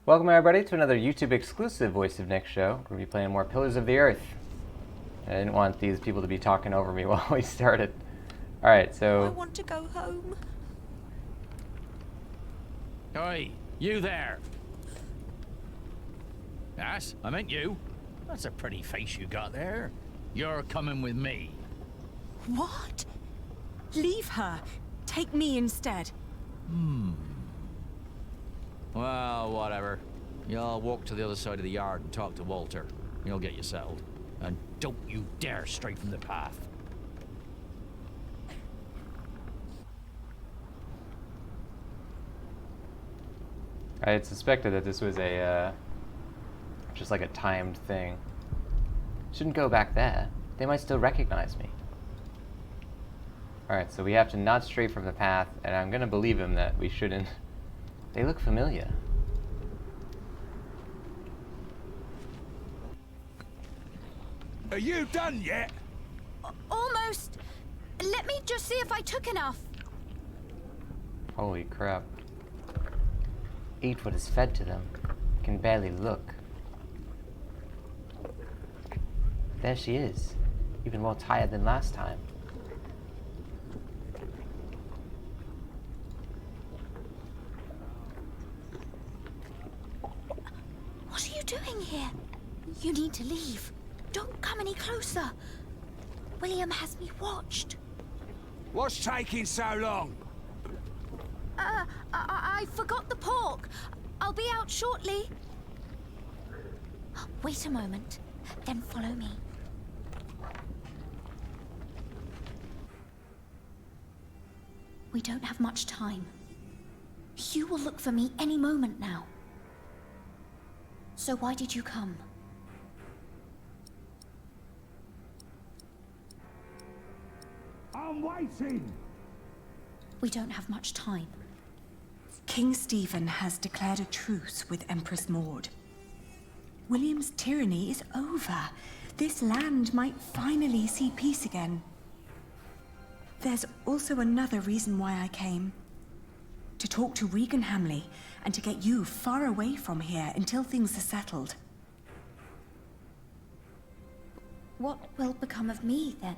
Welcome everybody to another YouTube exclusive Voice of Nick show. We'll be playing more Pillars of the Earth. I didn't want these people to be talking over me while we started. Alright, so... I want to go home. Oi, you there. Yes, I meant you. That's a pretty face you got there. You're coming with me. What? Leave her. Take me instead. Well, whatever. You'll walk to the other side of the yard and talk to Walter. He'll get you settled. And don't you dare stray from the path. I had suspected that this was a, just like a timed thing. Shouldn't go back there. They might still recognize me. Alright, so we have to not stray from the path, and I'm gonna believe him that we shouldn't. They look familiar. Are you done yet? Almost. Let me just see if I took enough. Holy crap. Eat what is fed to them. Can barely look. There she is. Even more tired than last time. What are you doing here? You need to leave. Don't come any closer. William has me watched. What's taking so long? I forgot the pork. I'll be out shortly. Wait a moment, then follow me. We don't have much time. Hugh will look for me any moment now. So why did you come? I'm waiting. We don't have much time. King Stephen has declared a truce with Empress Maud. William's tyranny is over. This land might finally see peace again. There's also another reason why I came. To talk to Regan Hamley and to get you far away from here until things are settled. What will become of me then?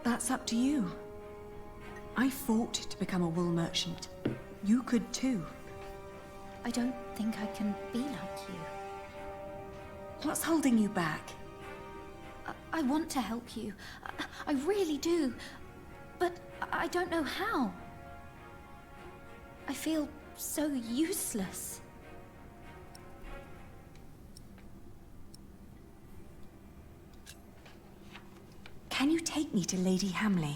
That's up to you. I fought to become a wool merchant. You could too. I don't think I can be like you. What's holding you back? I want to help you. I really do. But I don't know how. I feel so useless. Can you take me to Lady Hamley?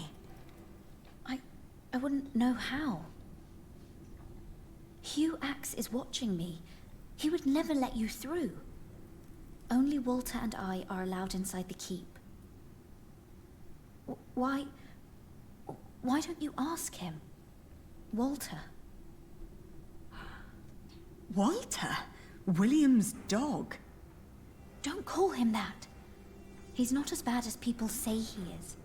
I wouldn't know how. Hugh Axe is watching me. He would never let you through. Only Walter and I are allowed inside the keep. Why don't you ask him? Walter. Walter? William's dog? Don't call him that. He's not as bad as people say he is.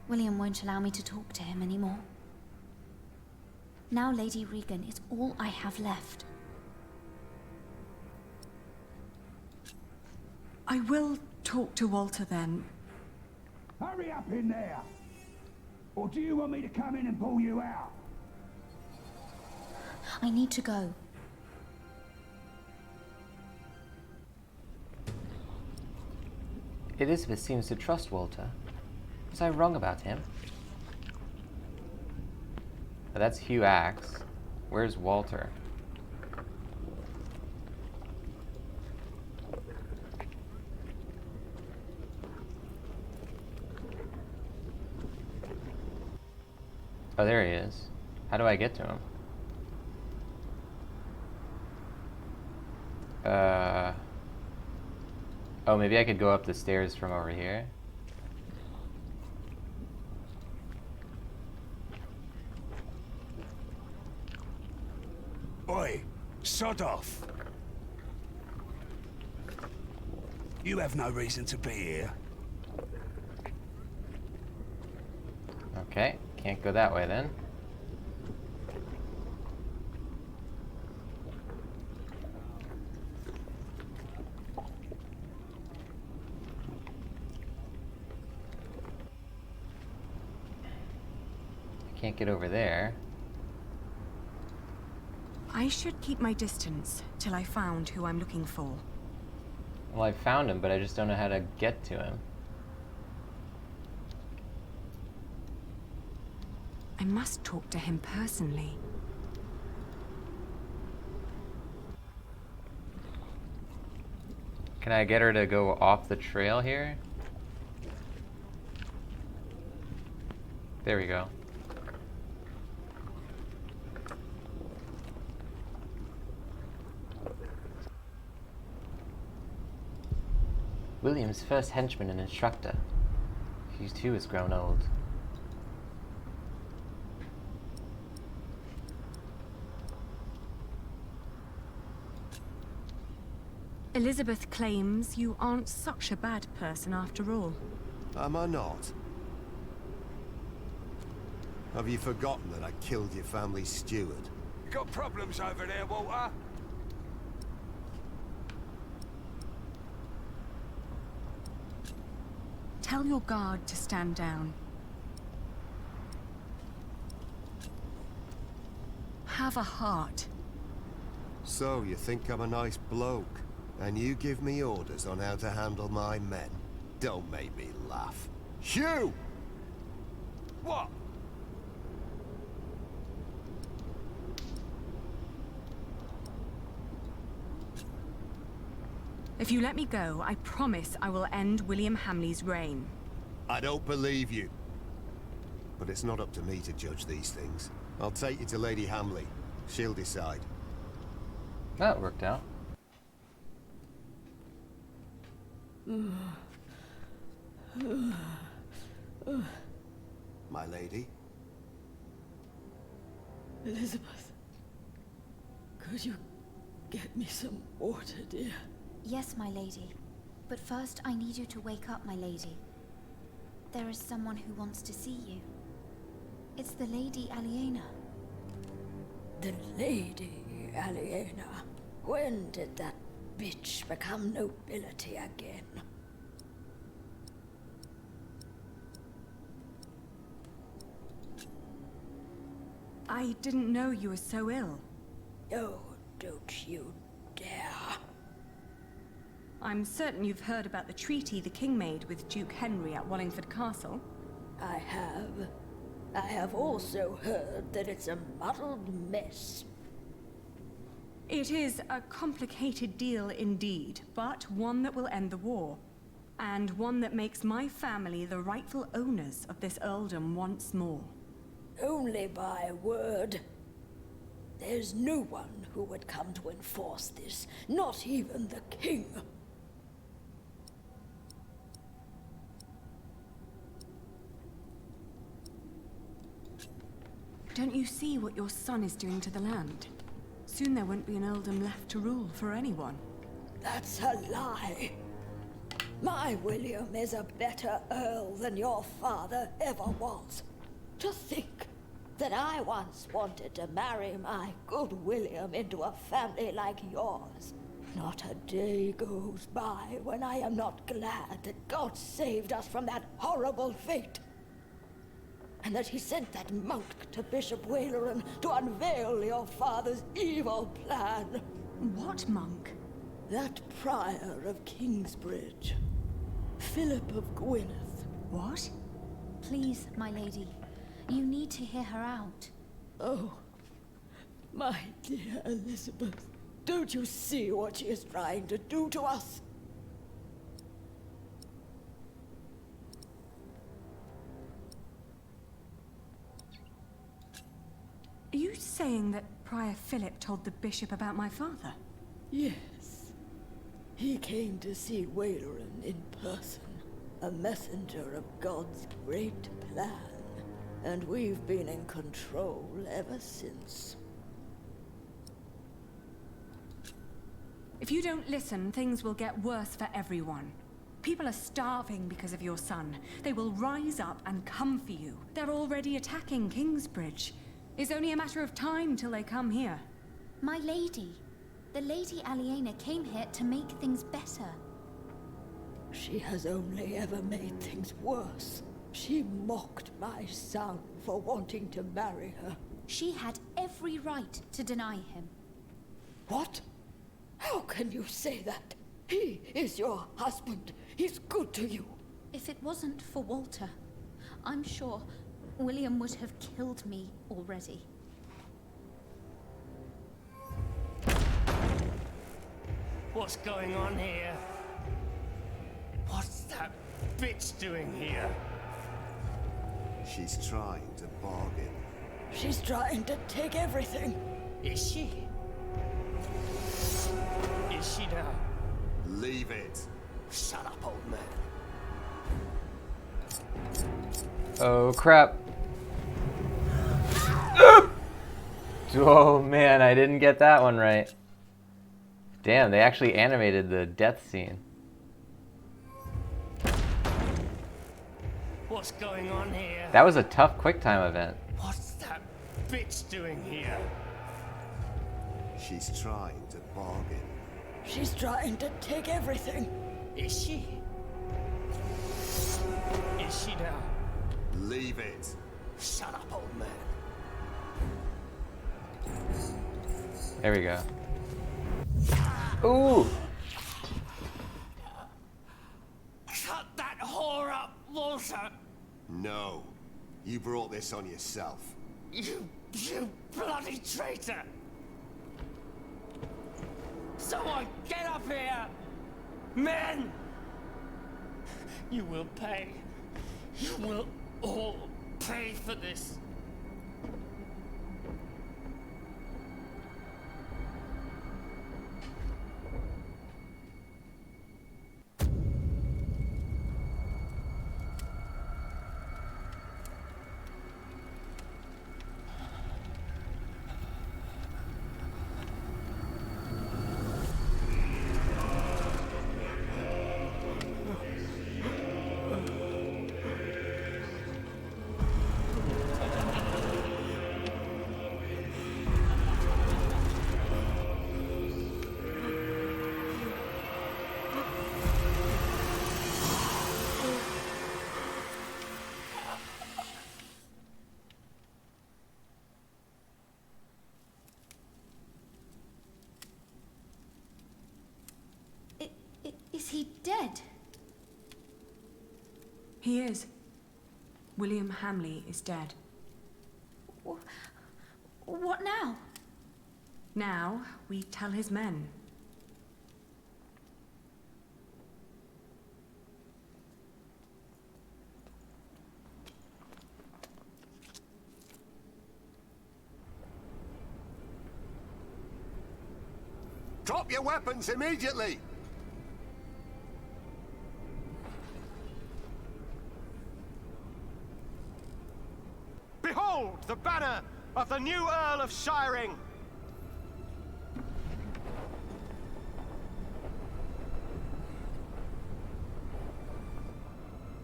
William won't allow me to talk to him anymore. Now Lady Regan is all I have left. I will talk to Walter then. Hurry up in there. Or do you want me to come in and pull you out? I need to go. Elizabeth seems to trust Walter. Was I wrong about him? Oh, that's Hugh Axe. Where's Walter? Oh, there he is. How do I get to him? Oh, maybe I could go up the stairs from over here. Oi, sod off. You have no reason to be here. Okay, can't go that way then. Can't get over there. I should keep my distance till I found who I'm looking for. Well, I found him, but I just don't know how to get to him. I must talk to him personally. Can I get her to go off the trail here? There we go. William's first henchman and instructor. He too has grown old. Elizabeth claims you aren't such a bad person after all. Am I not? Have you forgotten that I killed your family's steward? You got problems over there, Walter? Tell your guard to stand down. Have a heart. So, you think I'm a nice bloke, and you give me orders on how to handle my men? Don't make me laugh. Hugh! What? If you let me go, I promise I will end William Hamley's reign. I don't believe you. But it's not up to me to judge these things. I'll take you to Lady Hamley. She'll decide. That worked out. My lady? Elizabeth, could you get me some water, dear? Yes, my lady. But first, I need you to wake up, my lady. There is someone who wants to see you. It's the Lady Aliena. The Lady Aliena. When did that bitch become nobility again? I didn't know you were so ill. Oh, don't you dare. I'm certain you've heard about the treaty the king made with Duke Henry at Wallingford Castle. I have. I have also heard that it's a muddled mess. It is a complicated deal indeed, but one that will end the war. And one that makes my family the rightful owners of this earldom once more. Only by word. There's no one who would come to enforce this, not even the king. Don't you see what your son is doing to the land? Soon there won't be an earldom left to rule for anyone. That's a lie. My William is a better earl than your father ever was. To think that I once wanted to marry my good William into a family like yours. Not a day goes by when I am not glad that God saved us from that horrible fate. And that he sent that monk to Bishop Waleran to unveil your father's evil plan. What monk? That prior of Kingsbridge. Philip of Gwynedd. What? Please, my lady. You need to hear her out. Oh, my dear Elizabeth. Don't you see what she is trying to do to us? Are you saying that Prior Philip told the bishop about my father? Yes. He came to see Waleran in person. A messenger of God's great plan. And we've been in control ever since. If you don't listen, things will get worse for everyone. People are starving because of your son. They will rise up and come for you. They're already attacking Kingsbridge. It's only a matter of time till they come here. My lady. The Lady Aliena came here to make things better. She has only ever made things worse. She mocked my son for wanting to marry her. She had every right to deny him. What? How can you say that? He is your husband. He's good to you. If it wasn't for Walter, I'm sure William would have killed me already. What's going on here? What's that bitch doing here? She's trying to bargain. She's trying to take everything. Is she? Is she now? Leave it. Shut up, old man. Oh crap. Oh man, I didn't get that one right. Damn, they actually animated the death scene. What's going on here? That was a tough QuickTime event. What's that bitch doing here? She's trying to bargain. She's trying to take everything. Is she? Is she now? Leave it. Shut up, old man. There we go. Ooh! Cut that whore up, Walter! No. You brought this on yourself. You bloody traitor! Someone get up here! Men! You will pay. You will all pay for this. Is he dead? He is. William Hamley is dead. What now? Now, we tell his men. Drop your weapons immediately! Behold the banner of the new Earl of Shiring!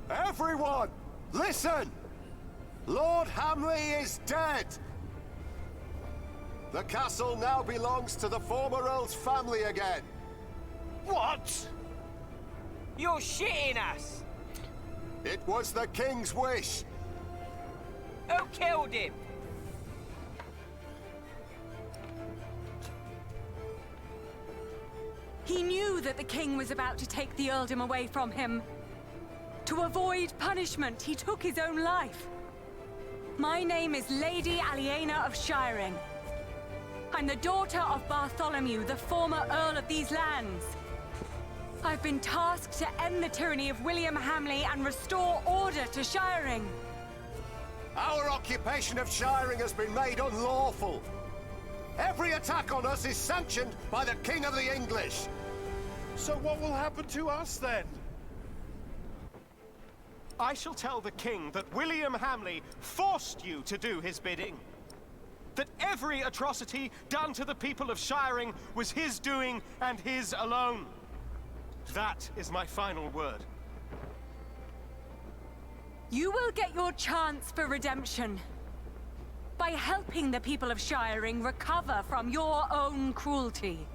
Everyone, listen! Lord Hamley is dead! The castle now belongs to the former Earl's family again. What? You're shitting us! It was the King's wish. Who killed him? He knew that the king was about to take the earldom away from him. To avoid punishment, he took his own life. My name is Lady Aliena of Shiring. I'm the daughter of Bartholomew, the former Earl of these lands. I've been tasked to end the tyranny of William Hamley and restore order to Shiring. Our occupation of Shiring has been made unlawful. Every attack on us is sanctioned by the King of the English. So what will happen to us then? I shall tell the king that William Hamley forced you to do his bidding. That every atrocity done to the people of Shiring was his doing and his alone. That is my final word. You will get your chance for redemption by helping the people of Shiring recover from your own cruelty.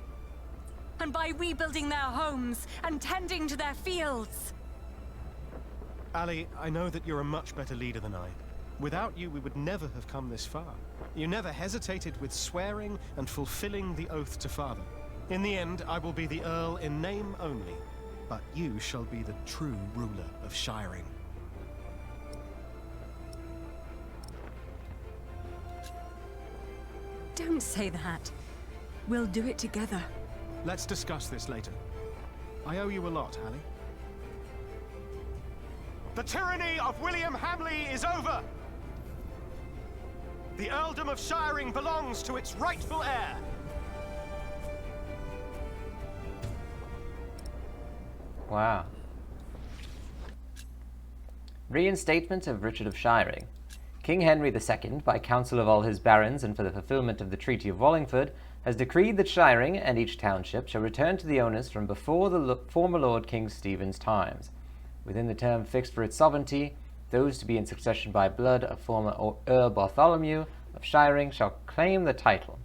And by rebuilding their homes and tending to their fields. Ali, I know that you're a much better leader than I. Without you, we would never have come this far. You never hesitated with swearing and fulfilling the oath to father. In the end, I will be the Earl in name only, but you shall be the true ruler of Shiring. Don't say that. We'll do it together. Let's discuss this later. I owe you a lot, Ali. The tyranny of William Hamley is over! The Earldom of Shiring belongs to its rightful heir! Wow. Reinstatement of Richard of Shiring. King Henry II, by counsel of all his barons and for the fulfillment of the Treaty of Wallingford, has decreed that Shiring and each township shall return to the owners from before the former Lord King Stephen's times. Within the term fixed for its sovereignty, those to be in succession by blood of former Earl Bartholomew of Shiring shall claim the title.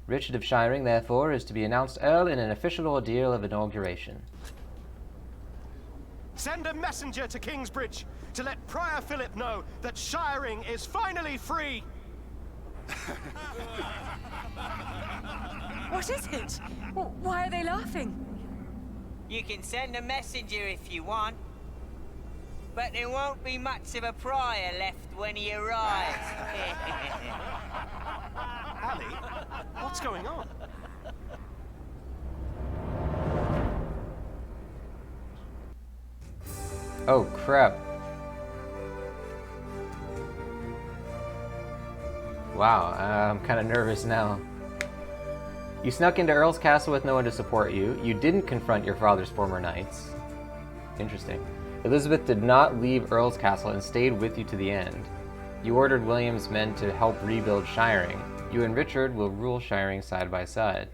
Richard of Shiring, therefore, is to be announced Earl in an official ordeal of inauguration. Send a messenger to Kingsbridge to let Prior Philip know that Shiring is finally free! What is it? Why are they laughing? You can send a messenger if you want. But there won't be much of a prior left when he arrives. Ali, what's going on? Oh, crap. Wow, I'm kind of nervous now. You snuck into Earl's Castle with no one to support you. You didn't confront your father's former knights. Interesting. Elizabeth did not leave Earl's Castle and stayed with you to the end. You ordered William's men to help rebuild Shiring. You and Richard will rule Shiring side by side.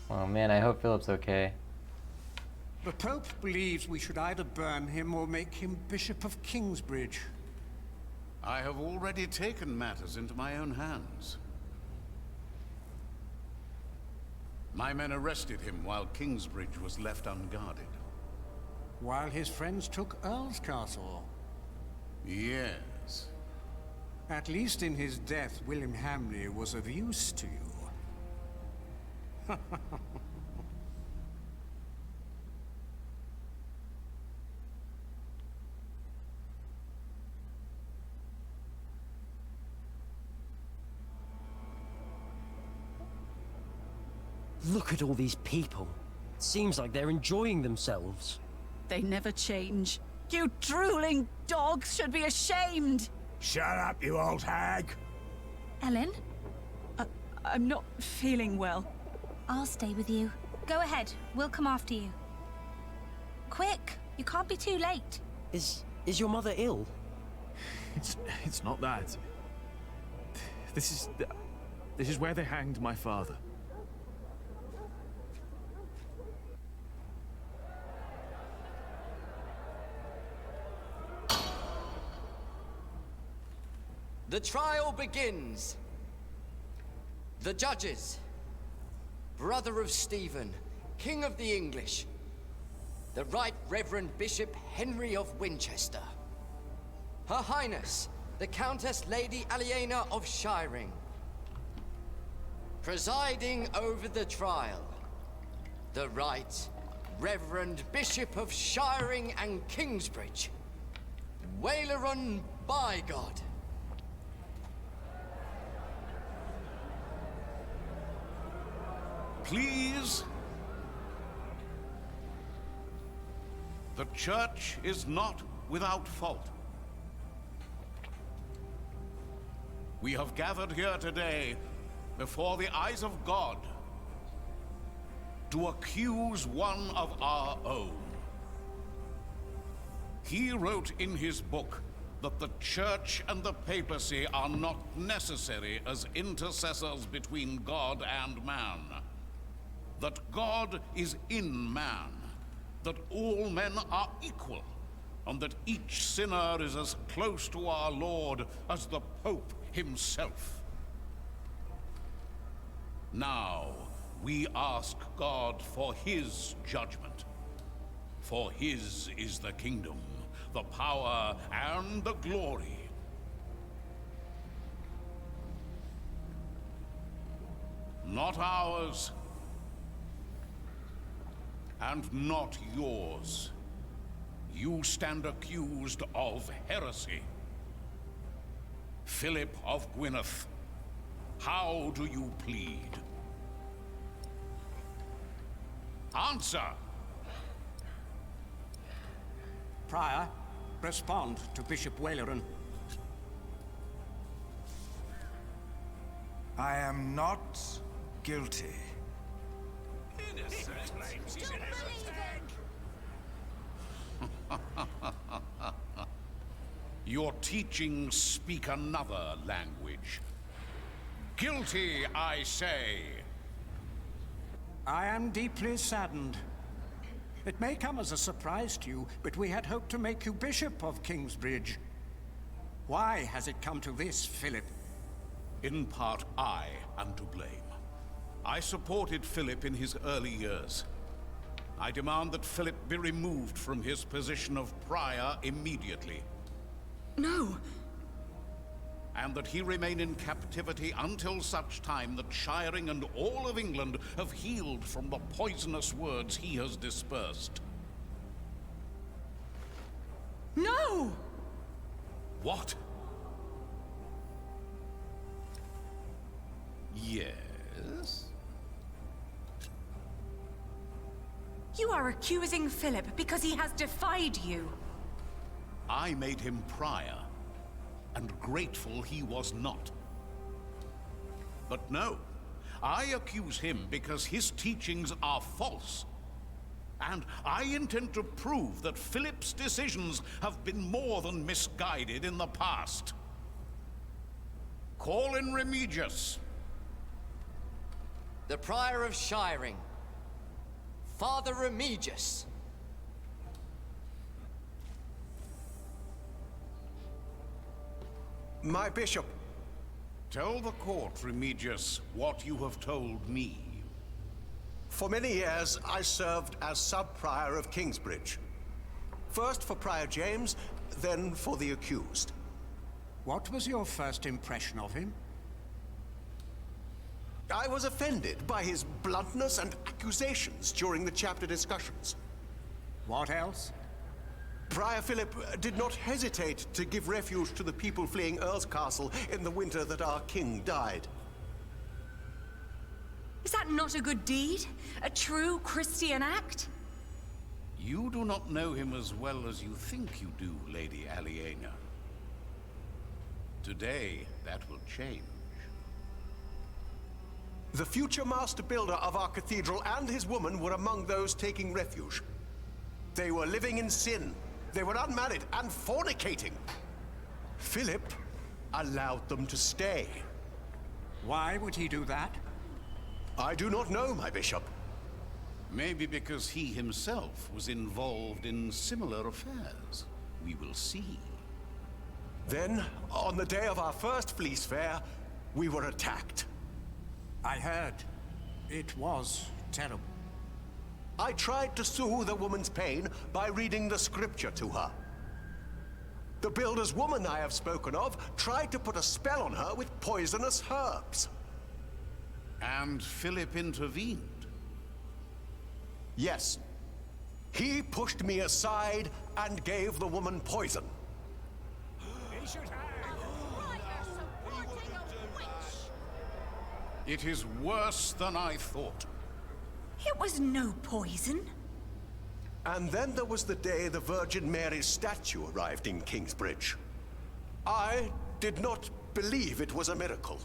Oh man, I hope Philip's okay. The Pope believes we should either burn him or make him Bishop of Kingsbridge. I have already taken matters into my own hands. My men arrested him while Kingsbridge was left unguarded. While his friends took Earl's Castle. Yes. At least in his death, William Hamley was of use to you. Look at all these people. Seems like they're enjoying themselves. They never change. You drooling dogs should be ashamed! Shut up, you old hag! Ellen? I'm not feeling well. I'll stay with you. Go ahead, we'll come after you. Quick, you can't be too late. Is your mother ill? It's not that. This is where they hanged my father. The trial begins. The judges. Brother of Stephen, King of the English. The Right Reverend Bishop Henry of Winchester. Her Highness, the Countess Lady Aliena of Shiring. Presiding over the trial, the Right Reverend Bishop of Shiring and Kingsbridge, Waileron Bygod. Please. The Church is not without fault. We have gathered here today before the eyes of God to accuse one of our own. He wrote in his book that the Church and the papacy are not necessary as intercessors between God and man. That God is in man, that all men are equal, and that each sinner is as close to our Lord as the Pope himself. Now, we ask God for his judgment. For his is the kingdom, the power, and the glory. Not ours, and not yours. You stand accused of heresy. Philip of Gwynedd, how do you plead? Answer! Prior, respond to Bishop Waleran. I am not guilty. Your teachings speak another language. Guilty, I say. I am deeply saddened. It may come as a surprise to you, but we had hoped to make you Bishop of Kingsbridge. Why has it come to this, Philip? In part, I am to blame. I supported Philip in his early years. I demand that Philip be removed from his position of prior immediately. No! And that he remain in captivity until such time that Shiring and all of England have healed from the poisonous words he has dispersed. No! What? Yes? You are accusing Philip because he has defied you. I made him prior, and grateful he was not. But no, I accuse him because his teachings are false. And I intend to prove that Philip's decisions have been more than misguided in the past. Call in Remigius. The Prior of Shiring, Father Remigius. My bishop. Tell the court, Remigius, what you have told me. For many years, I served as sub-prior of Kingsbridge. First for Prior James, then for the accused. What was your first impression of him? I was offended by his bluntness and accusations during the chapter discussions. What else? Prior Philip did not hesitate to give refuge to the people fleeing Earl's Castle in the winter that our king died. Is that not a good deed? A true Christian act? You do not know him as well as you think you do, Lady Aliena. Today, that will change. The future master builder of our cathedral and his woman were among those taking refuge. They were living in sin. They were unmarried and fornicating. Philip allowed them to stay. Why would he do that? I do not know, my bishop. Maybe because he himself was involved in similar affairs. We will see. Then, on the day of our first Fleece Fair, we were attacked. I heard. It was terrible. I tried to soothe the woman's pain by reading the scripture to her. The builder's woman I have spoken of tried to put a spell on her with poisonous herbs. And Philip intervened? Yes. He pushed me aside and gave the woman poison. It is worse than I thought. It was no poison. And then there was the day the Virgin Mary's statue arrived in Kingsbridge. I did not believe it was a miracle.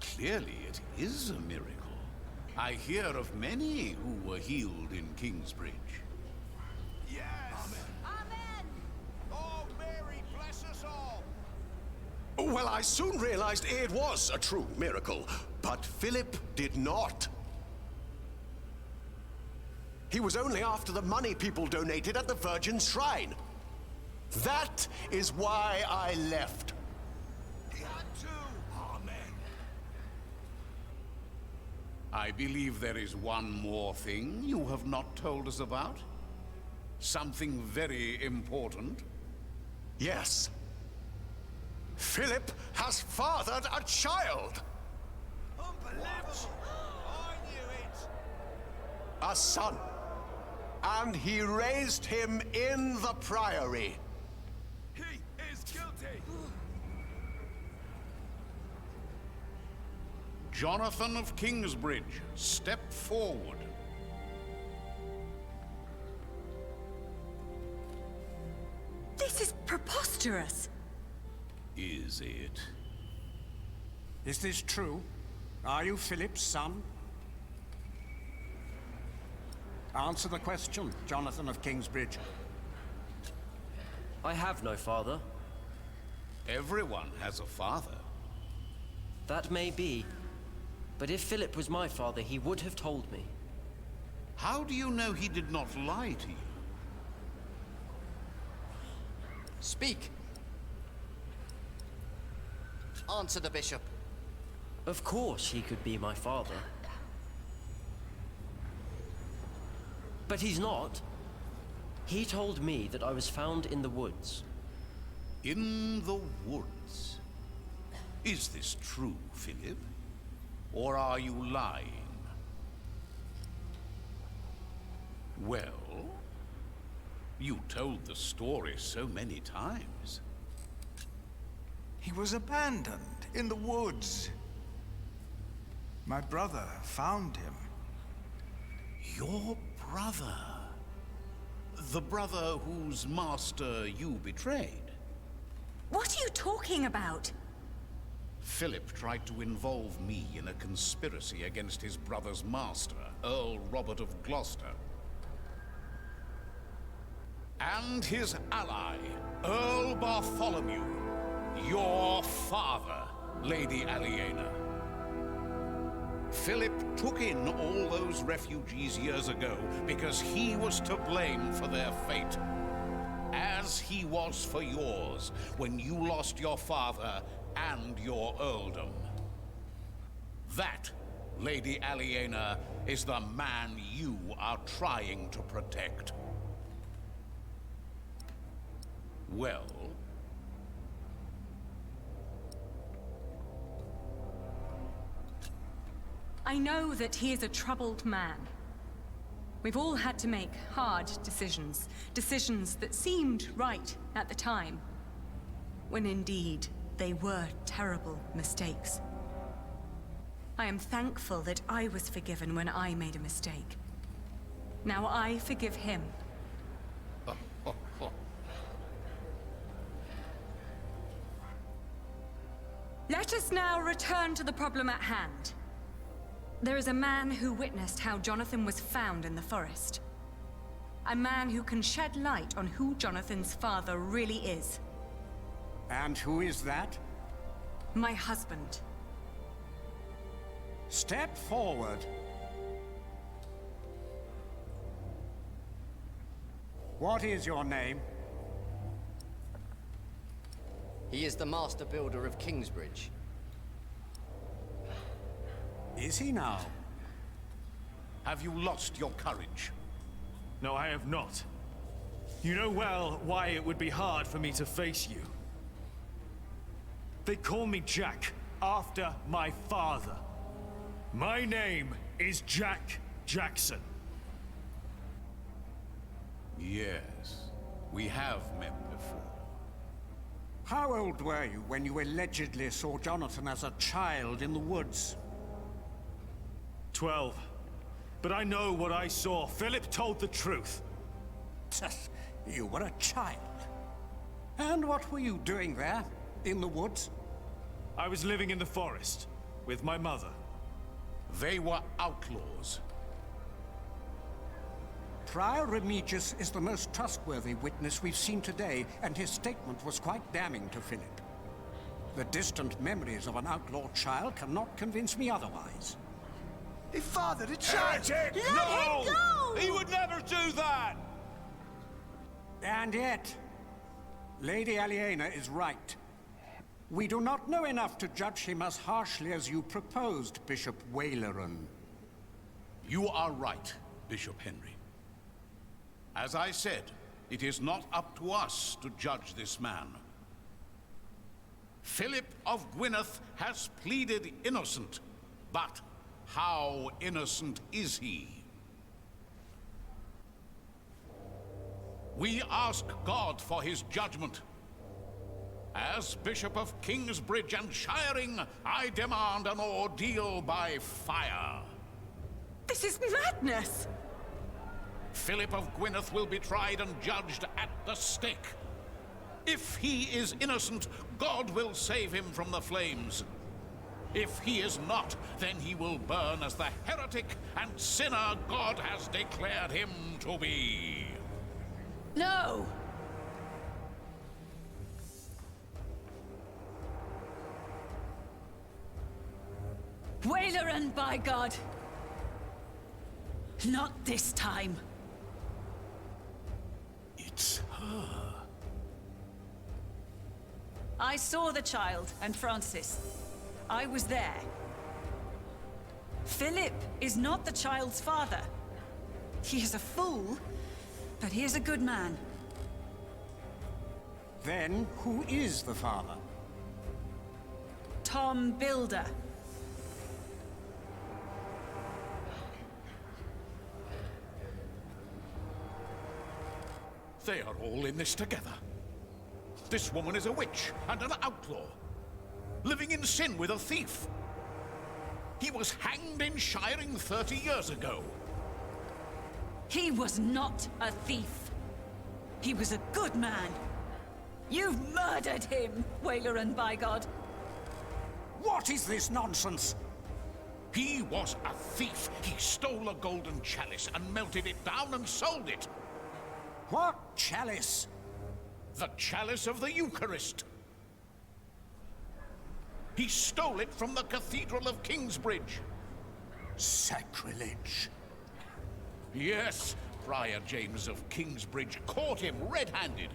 Clearly, it is a miracle. I hear of many who were healed in Kingsbridge. Yes! Amen! Oh, Mary, bless us all! Well, I soon realized it was a true miracle, but Philip did not. He was only after the money people donated at the Virgin Shrine. That is why I left. He had to. Amen. I believe there is one more thing you have not told us about. Something very important. Yes. Philip has fathered a child. Unbelievable! I knew it! A son. And he raised him in the Priory. He is guilty! Jonathan of Kingsbridge, step forward. This is preposterous. Is it? Is this true? Are you Philip's son? Answer the question, Jonathan of Kingsbridge. I have no father. Everyone has a father. That may be. But if Philip was my father, he would have told me. How do you know he did not lie to you? Speak. Answer the bishop. Of course he could be my father. But he's not. He told me that I was found in the woods. In the woods? Is this true, Philip? Or are you lying? Well, you told the story so many times. He was abandoned in the woods. My brother found him. Your brother? The brother whose master you betrayed? What are you talking about? Philip tried to involve me in a conspiracy against his brother's master, Earl Robert of Gloucester. And his ally, Earl Bartholomew, your father, Lady Aliena. Philip took in all those refugees years ago because he was to blame for their fate. As he was for yours when you lost your father and your earldom. That, Lady Aliena, is the man you are trying to protect. Well... I know that he is a troubled man. We've all had to make hard decisions. Decisions that seemed right at the time. When indeed, they were terrible mistakes. I am thankful that I was forgiven when I made a mistake. Now I forgive him. Let us now return to the problem at hand. There is a man who witnessed how Jonathan was found in the forest. A man who can shed light on who Jonathan's father really is. And who is that? My husband. Step forward. What is your name? He is the master builder of Kingsbridge. Is he now? Have you lost your courage? No, I have not. You know well why it would be hard for me to face you. They call me Jack, after my father. My name is Jack Jackson. Yes, we have met before. How old were you when you allegedly saw Jonathan as a child in the woods? 12. But I know what I saw. Philip told the truth. You were a child. And what were you doing there, in the woods? I was living in the forest, with my mother. They were outlaws. Prior Remigius is the most trustworthy witness we've seen today, and his statement was quite damning to Philip. The distant memories of an outlawed child cannot convince me otherwise. He fathered a child! Let him go! He would never do that! And yet, Lady Aliena is right. We do not know enough to judge him as harshly as you proposed, Bishop Waleran. You are right, Bishop Henry. As I said, it is not up to us to judge this man. Philip of Gwynedd has pleaded innocent, but how innocent is he? We ask God for his judgment. As Bishop of Kingsbridge and Shiring, I demand an ordeal by fire. This is madness! Philip of Gwynedd will be tried and judged at the stake. If he is innocent, God will save him from the flames. If he is not, then he will burn as the heretic and sinner God has declared him to be. No! Waleran, by God! Not this time. It's her. I saw the child and Francis. I was there. Philip is not the child's father. He is a fool, but he is a good man. Then, who is the father? Tom Builder. They are all in this together. This woman is a witch and an outlaw, living in sin with a thief. He was hanged in Shiring 30 years ago. He was not a thief. He was a good man. You've murdered him, Waleran, by God. What is this nonsense? He was a thief. He stole a golden chalice and melted it down and sold it. What chalice? The chalice of the Eucharist. He stole it from the Cathedral of Kingsbridge. Sacrilege. Yes, Prior James of Kingsbridge caught him red-handed.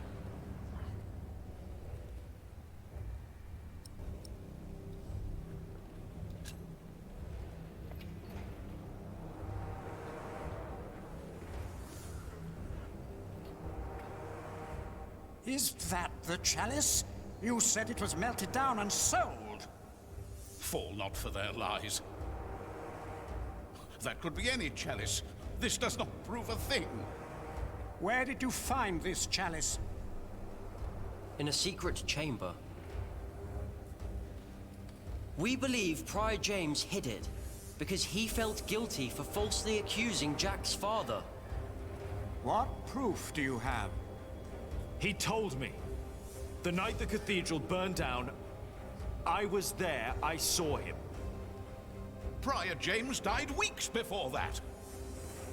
Is that the chalice? You said it was melted down and sold. Fall not for their lies. That could be any chalice. This does not prove a thing. Where did you find this chalice? In a secret chamber. We believe Prior James hid it because he felt guilty for falsely accusing Jack's father. What proof do you have? He told me. The night the cathedral burned down, I was there, I saw him. Prior James died weeks before that.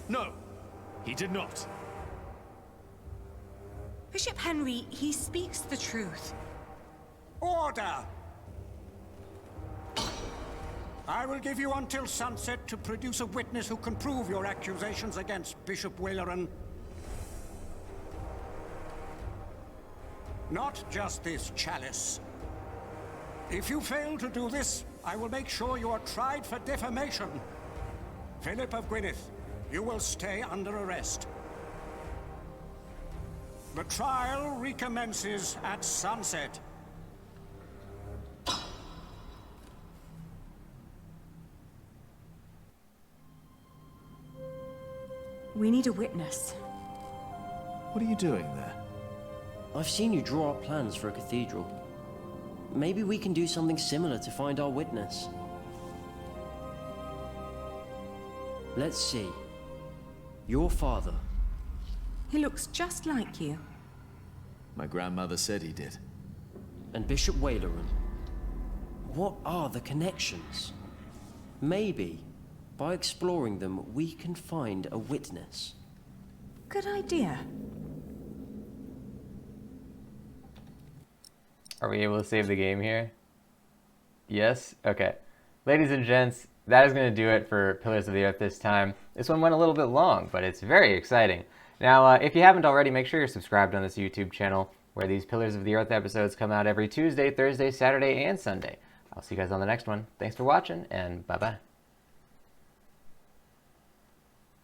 No, he did not. Bishop Henry, he speaks the truth. Order! I will give you until sunset to produce a witness who can prove your accusations against Bishop Waleran. Not just this chalice. If you fail to do this, I will make sure you are tried for defamation. Philip of Gwynedd, you will stay under arrest. The trial recommences at sunset. We need a witness. What are you doing there? I've seen you draw up plans for a cathedral. Maybe we can do something similar to find our witness. Let's see. Your father. He looks just like you. My grandmother said he did. And Bishop Waleran. What are the connections? Maybe, by exploring them, we can find a witness. Good idea. Are we able to save the game here? Yes? Okay. Ladies and gents, that is going to do it for Pillars of the Earth this time. This one went a little bit long, but it's very exciting. Now, if you haven't already, make sure you're subscribed on this YouTube channel, where these Pillars of the Earth episodes come out every Tuesday, Thursday, Saturday, and Sunday. I'll see you guys on the next one. Thanks for watching, and bye-bye.